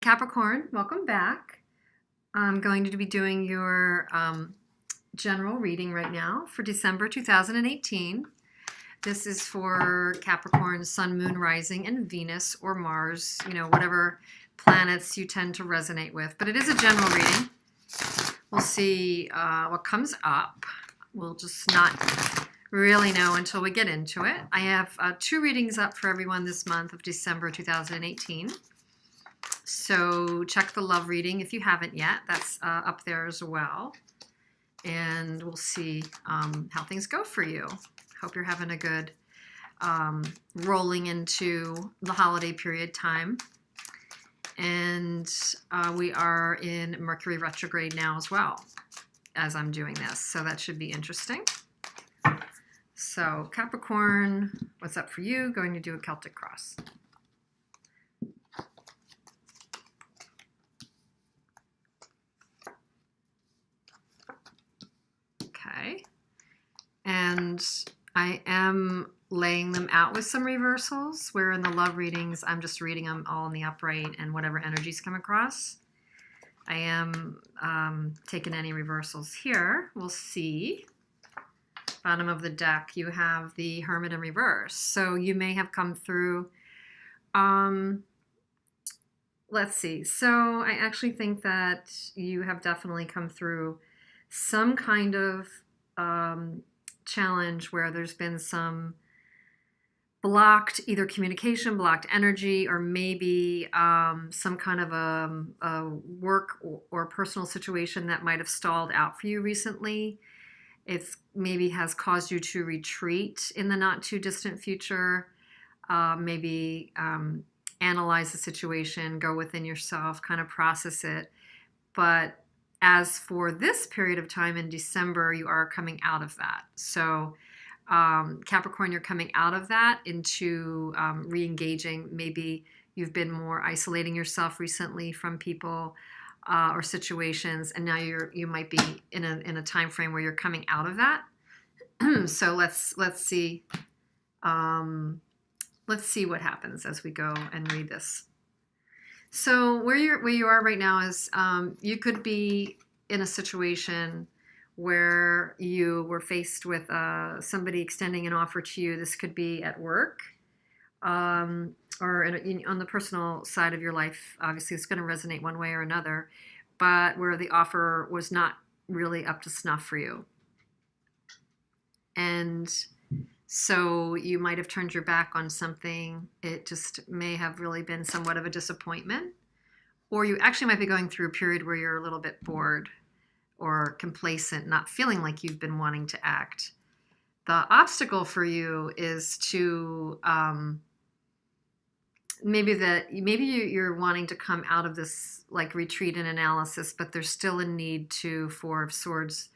Capricorn, welcome back. I'm going to be doing your general reading right now for December 2018. This is for Capricorn, Sun, Moon, Rising, and Venus or Mars, whatever planets you tend to resonate with. But it is a general reading. We'll see what comes up. We'll just not really know until we get into it. I have 2 readings up for everyone this month of December 2018. So check the love reading if you haven't yet. That's up there as well. And we'll see how things go for you. Hope you're having a good rolling into the holiday period time. And we are in Mercury retrograde now as well as I'm doing this. So that should be interesting. So Capricorn, what's up for you? Going to do a Celtic cross. Okay, and I am laying them out with some reversals, where in the love readings, I'm just reading them all in the upright and whatever energies come across. I am taking any reversals here. We'll see. Bottom of the deck, you have the Hermit in reverse. So you may have come through, let's see. So I actually think that you have definitely come through some kind of challenge where there's been some blocked either communication, blocked energy, or maybe some kind of a work or personal situation that might have stalled out for you recently. It's maybe has caused you to retreat in the not too distant future, maybe analyze the situation, go within yourself, kind of process it. But as for this period of time in December, you are coming out of that. So Capricorn, you're coming out of that into re-engaging. Maybe you've been more isolating yourself recently from people or situations, and now you might be in a time frame where you're coming out of that. So let's see what happens as we go and read this. So where you are right now is you could be in a situation where you were faced with somebody extending an offer to you. This could be at work or on the personal side of your life. Obviously, it's going to resonate one way or another, but where the offer was not really up to snuff for you. And so you might have turned your back on something. It just may have really been somewhat of a disappointment. Or you actually might be going through a period where you're a little bit bored or complacent, not feeling like you've been wanting to act. The obstacle for you is to maybe you're wanting to come out of this like retreat and analysis, but there's still a need to, Four of Swords,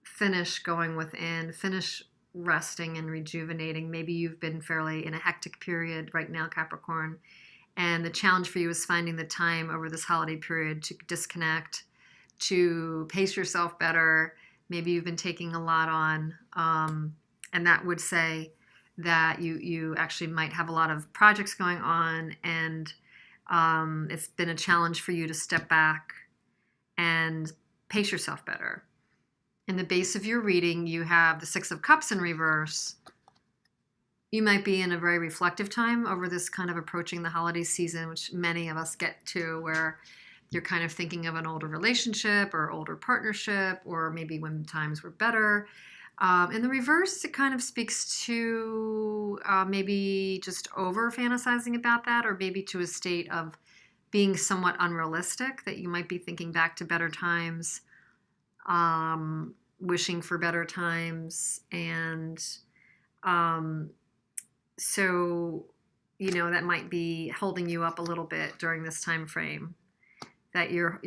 finish going within, finish resting and rejuvenating. Maybe you've been fairly in a hectic period right now, Capricorn, and the challenge for you is finding the time over this holiday period to disconnect, to pace yourself better. Maybe you've been taking a lot on, and that would say that you actually might have a lot of projects going on, and it's been a challenge for you to step back and pace yourself better. In the base of your reading, you have the Six of Cups in reverse. You might be in a very reflective time over this kind of approaching the holiday season, which many of us get to, where you're kind of thinking of an older relationship or older partnership, or maybe when times were better. In the reverse, it kind of speaks to maybe just over fantasizing about that, or maybe to a state of being somewhat unrealistic, that you might be thinking back to better times, wishing for better times. And so, that might be holding you up a little bit during this time frame, that you're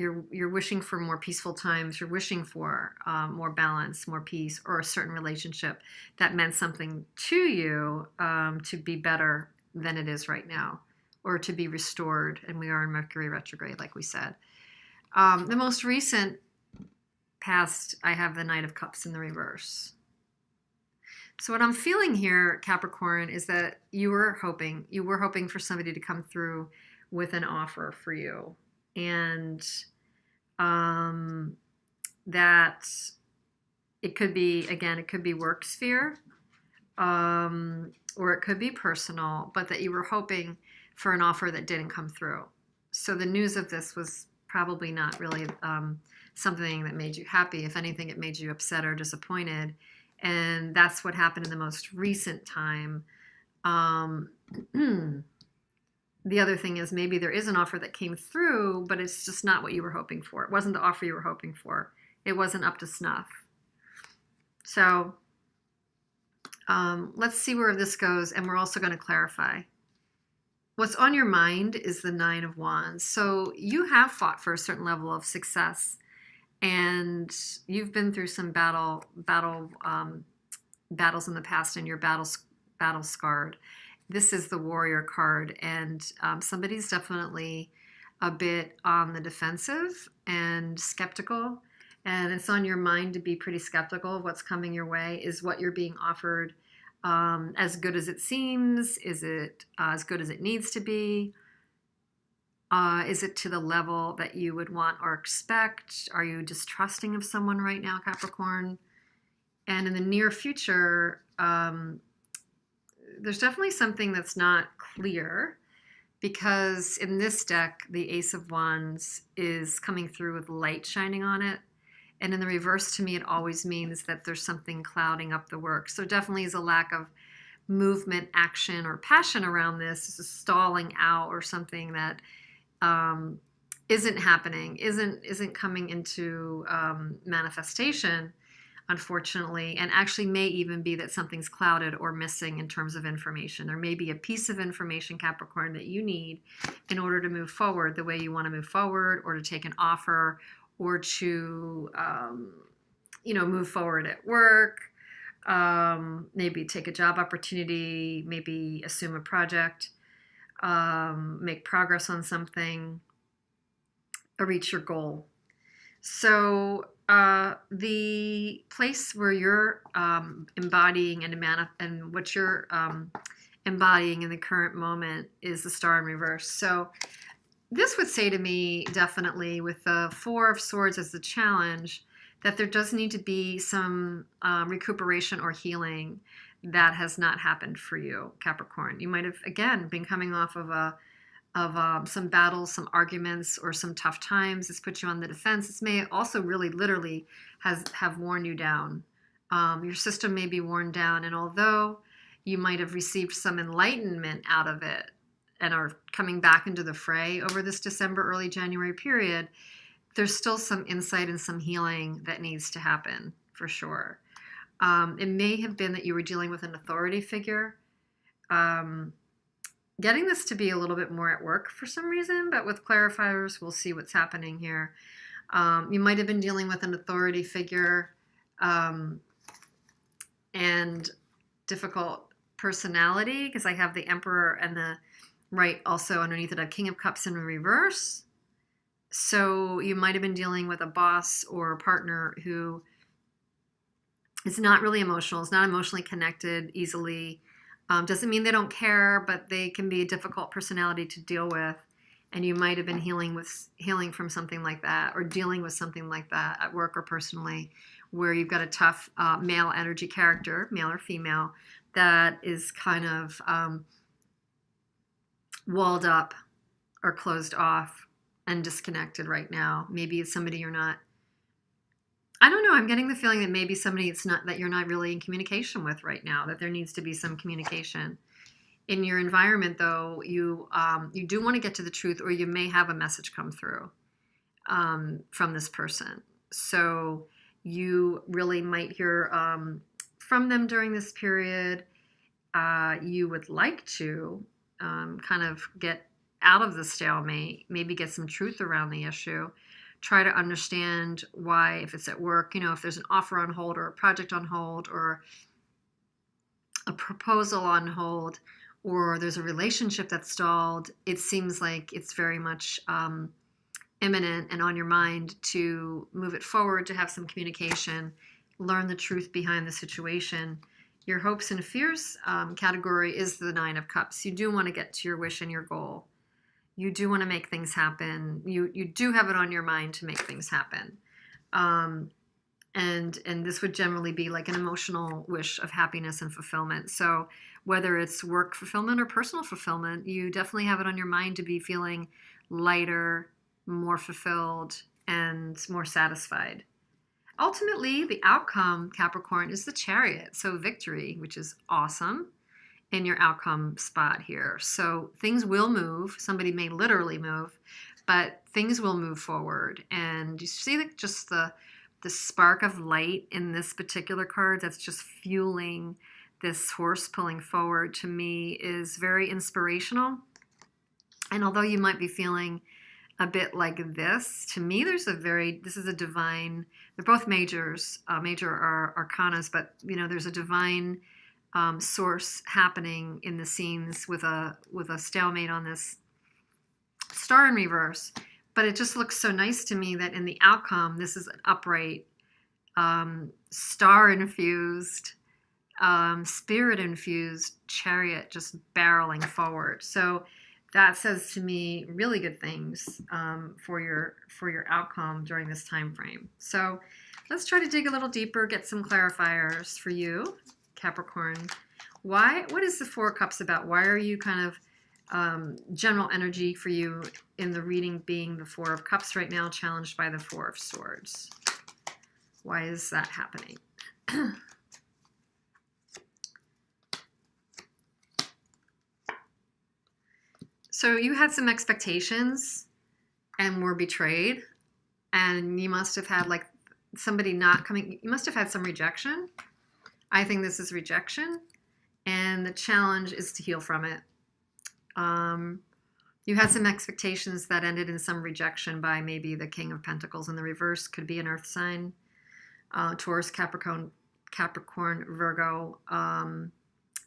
wishing for more peaceful times. You're wishing for more balance, more peace, or a certain relationship that meant something to you to be better than it is right now, or to be restored. And we are in Mercury retrograde, like we said. The most recent past, I have the Knight of Cups in the reverse. So what I'm feeling here, Capricorn, is that you were hoping for somebody to come through with an offer for you. and that it could be, again, it could be work sphere, or it could be personal, but that you were hoping for an offer that didn't come through. So the news of this was probably not really something that made you happy. If anything, it made you upset or disappointed. And that's what happened in the most recent time. The other thing is maybe there is an offer that came through, but it's just not what you were hoping for. It wasn't the offer you were hoping for. It wasn't up to snuff. So let's see where this goes, and we're also going to clarify. What's on your mind is the Nine of Wands. So you have fought for a certain level of success, and you've been through some battles in the past, and you're battle scarred. This is the Warrior card, and somebody's definitely a bit on the defensive and skeptical, and it's on your mind to be pretty skeptical of what's coming your way. Is what you're being offered as good as it seems? Is it as good as it needs to be? Is it to the level that you would want or expect? Are you distrusting of someone right now, Capricorn? And in the near future, there's definitely something that's not clear, because in this deck, the Ace of Wands is coming through with light shining on it. And in the reverse, to me, it always means that there's something clouding up the work. So definitely is a lack of movement, action, or passion around this. This is stalling out, or something that isn't happening, isn't coming into manifestation, unfortunately, and actually may even be that something's clouded or missing in terms of information. There may be a piece of information, Capricorn, that you need in order to move forward the way you want to move forward, or to take an offer, or to move forward at work, maybe take a job opportunity, maybe assume a project, make progress on something, or reach your goal. So the place where you're embodying and what you're embodying in the current moment is the Star in reverse. So this would say to me, definitely, with the Four of Swords as the challenge, that there does need to be some recuperation or healing that has not happened for you, Capricorn. You might have, again, been coming off of some battles, some arguments, or some tough times. This puts you on the defense. This may also really literally have worn you down. Your system may be worn down, and although you might have received some enlightenment out of it and are coming back into the fray over this December, early January period, there's still some insight and some healing that needs to happen, for sure. It may have been that you were dealing with an authority figure. Getting this to be a little bit more at work for some reason, but with clarifiers, we'll see what's happening here. You might have been dealing with an authority figure and difficult personality, because I have the Emperor and the right also underneath it, a King of Cups in reverse. So you might have been dealing with a boss or a partner who is not really emotional, is not emotionally connected easily. Doesn't mean they don't care, but they can be a difficult personality to deal with. And you might have been healing from something like that, or dealing with something like that at work or personally, where you've got a tough male energy character, male or female, that is kind of walled up or closed off and disconnected right now. Maybe it's somebody you're not, I don't know, I'm getting the feeling that maybe somebody that you're not really in communication with right now, that there needs to be some communication. In your environment, though, you do want to get to the truth, or you may have a message come through from this person. So you really might hear from them during this period. You would like to kind of get out of the stalemate, maybe get some truth around the issue. Try to understand why, if it's at work, if there's an offer on hold, or a project on hold, or a proposal on hold, or there's a relationship that's stalled, it seems like it's very much imminent and on your mind to move it forward, to have some communication, learn the truth behind the situation. Your hopes and fears category is the Nine of Cups. You do want to get to your wish and your goal. You do want to make things happen. You do have it on your mind to make things happen. And this would generally be like an emotional wish of happiness and fulfillment. So whether it's work fulfillment or personal fulfillment, you definitely have it on your mind to be feeling lighter, more fulfilled, and more satisfied. Ultimately, the outcome, Capricorn, is the Chariot. So victory, which is awesome in your outcome spot here. So things will move. Somebody may literally move, but things will move forward. And you see just the spark of light in this particular card that's just fueling this horse pulling forward, to me, is very inspirational. And although you might be feeling a bit like this, to me, this is a divine, they're both major arcanas, but there's a divine source happening in the scenes with a stalemate on this star in reverse. But it just looks so nice to me that in the outcome, this is an upright, star-infused, spirit-infused chariot just barreling forward. So that says to me really good things for your outcome during this time frame. So let's try to dig a little deeper, get some clarifiers for you, Capricorn. What is the Four of Cups about? Why are you kind of general energy for you in the reading being the Four of Cups right now, challenged by the Four of Swords? Why is that happening? So you had some expectations and were betrayed, and you must have had like somebody not coming, you must have had some rejection. I think this is rejection, and the challenge is to heal from it. You had some expectations that ended in some rejection by maybe the King of Pentacles in the reverse. Could be an earth sign, Taurus, Capricorn, Virgo.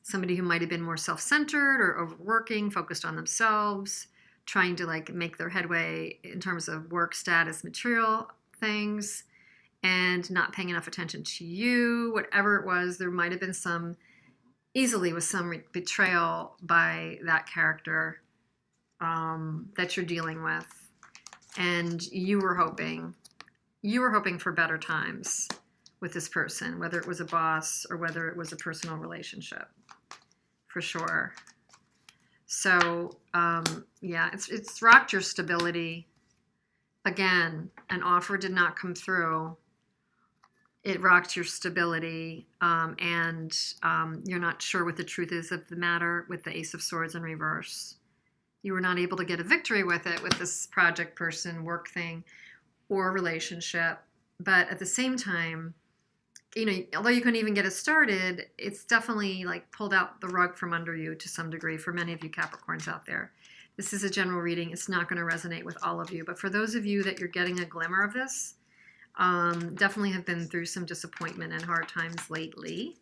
Somebody who might have been more self-centered or overworking, focused on themselves, trying to like make their headway in terms of work status, material things, and not paying enough attention to you. Whatever it was, there might have been some betrayal by that character that you're dealing with, and you were hoping for better times with this person, whether it was a boss or whether it was a personal relationship, for sure. So yeah, it's rocked your stability. Again, an offer did not come through. It rocked your stability, and you're not sure what the truth is of the matter with the Ace of Swords in reverse. You were not able to get a victory with it, with this project, person, work thing, or relationship. But at the same time, although you couldn't even get it started, it's definitely like pulled out the rug from under you to some degree for many of you Capricorns out there. This is a general reading. It's not going to resonate with all of you. But for those of you that you're getting a glimmer of this, definitely have been through some disappointment and hard times lately.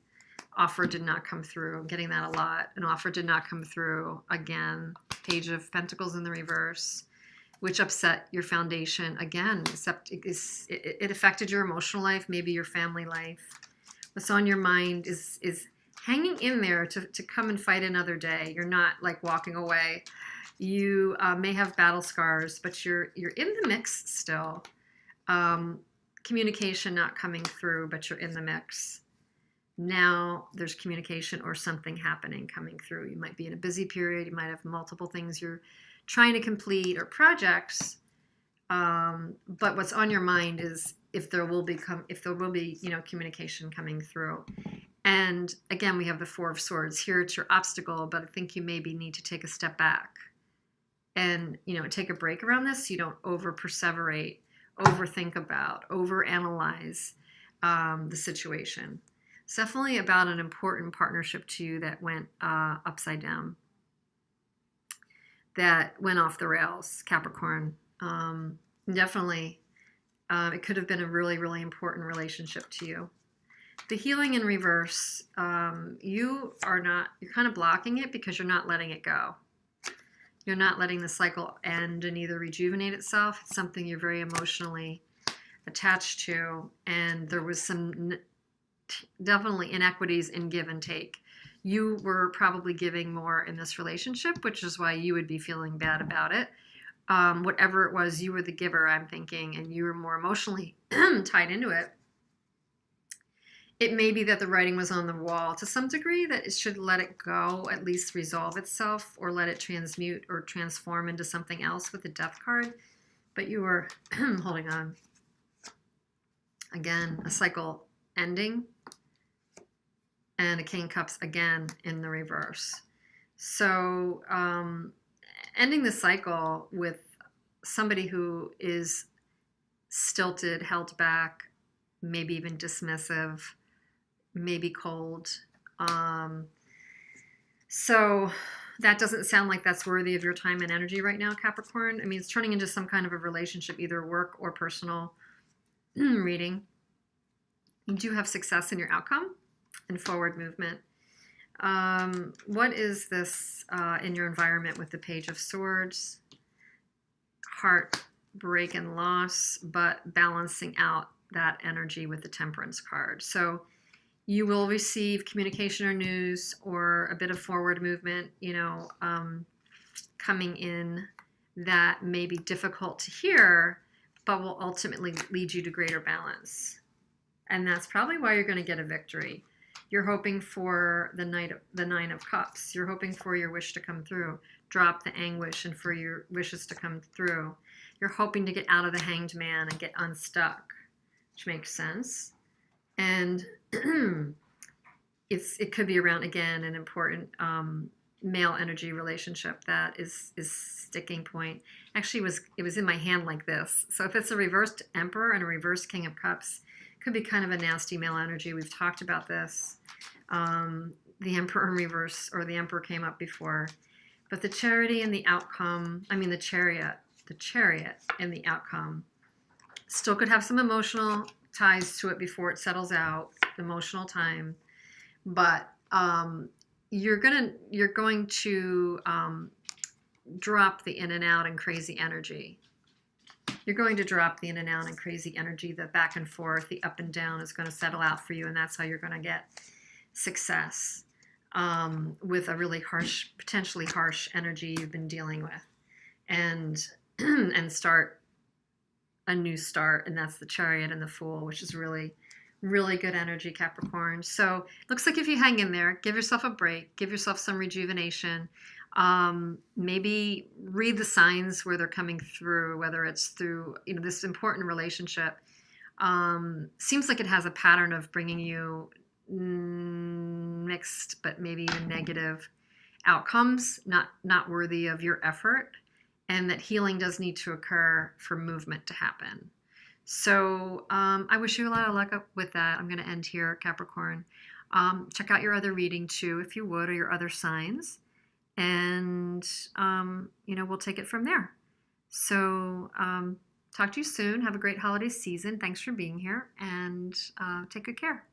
Offer did not come through. I'm getting that a lot. An offer did not come through. Again, Page of Pentacles in the reverse, which upset your foundation. Again, except it affected your emotional life, maybe your family life. What's on your mind is hanging in there to come and fight another day. You're not like walking away. You may have battle scars, but you're in the mix still. Communication not coming through, but you're in the mix. Now there's communication or something happening coming through. You might be in a busy period. You might have multiple things you're trying to complete or projects. But what's on your mind is if there will be communication coming through. And again, we have the Four of Swords here. It's your obstacle, but I think you maybe need to take a step back and take a break around this. So you don't perseverate, overthink about, overanalyze the situation. It's definitely about an important partnership to you that went upside down, that went off the rails, Capricorn. Definitely, it could have been a really, really important relationship to you. The healing in reverse, you're kind of blocking it because you're not letting it go. You're not letting the cycle end and either rejuvenate itself. It's something you're very emotionally attached to, and there was some definitely inequities in give and take. you were probably giving more in this relationship, which is why you would be feeling bad about it. Whatever it was, you were the giver, I'm thinking, and you were more emotionally tied into it. It may be that the writing was on the wall to some degree, that it should let it go, at least resolve itself, or let it transmute or transform into something else with the Death card. But you were holding on. Again, a cycle ending, and a King of Cups again in the reverse. So ending the cycle with somebody who is stilted, held back, maybe even dismissive, maybe cold. So that doesn't sound like that's worthy of your time and energy right now, Capricorn. I mean, it's turning into some kind of a relationship, either work or personal reading. You do have success in your outcome and forward movement. What is this in your environment with the Page of Swords? Heartbreak and loss, but balancing out that energy with the Temperance card. So you will receive communication or news or a bit of forward movement, coming in that may be difficult to hear, but will ultimately lead you to greater balance. And that's probably why you're going to get a victory. You're hoping for the Nine of Cups. You're hoping for your wish to come through. Drop the anguish and for your wishes to come through. You're hoping to get out of the Hanged Man and get unstuck, which makes sense. And it could be around, again, an important male energy relationship that is sticking point. Actually, it was in my hand like this. So if it's a reversed Emperor and a reversed King of Cups, it could be kind of a nasty male energy. We've talked about this. The Emperor in reverse, or the Emperor came up before. But the Charity and the outcome, the Chariot and the outcome still could have some emotional ties to it before it settles out, emotional time. But you're going to drop the in and out and crazy energy. You're going to drop the in and out and crazy energy. The back and forth, the up and down is going to settle out for you, and that's how you're going to get success with a really harsh, potentially harsh energy you've been dealing with, and start a new start, and that's the Chariot and the Fool, which is really, really good energy, Capricorn. So looks like if you hang in there, give yourself a break, give yourself some rejuvenation. Maybe read the signs where they're coming through, whether it's through this important relationship. Seems like it has a pattern of bringing you mixed but maybe even negative outcomes, not worthy of your effort, and that healing does need to occur for movement to happen. So I wish you a lot of luck with that. I'm going to end here, Capricorn. Check out your other reading too, if you would, or your other signs. And, we'll take it from there. So talk to you soon. Have a great holiday season. Thanks for being here, and take good care.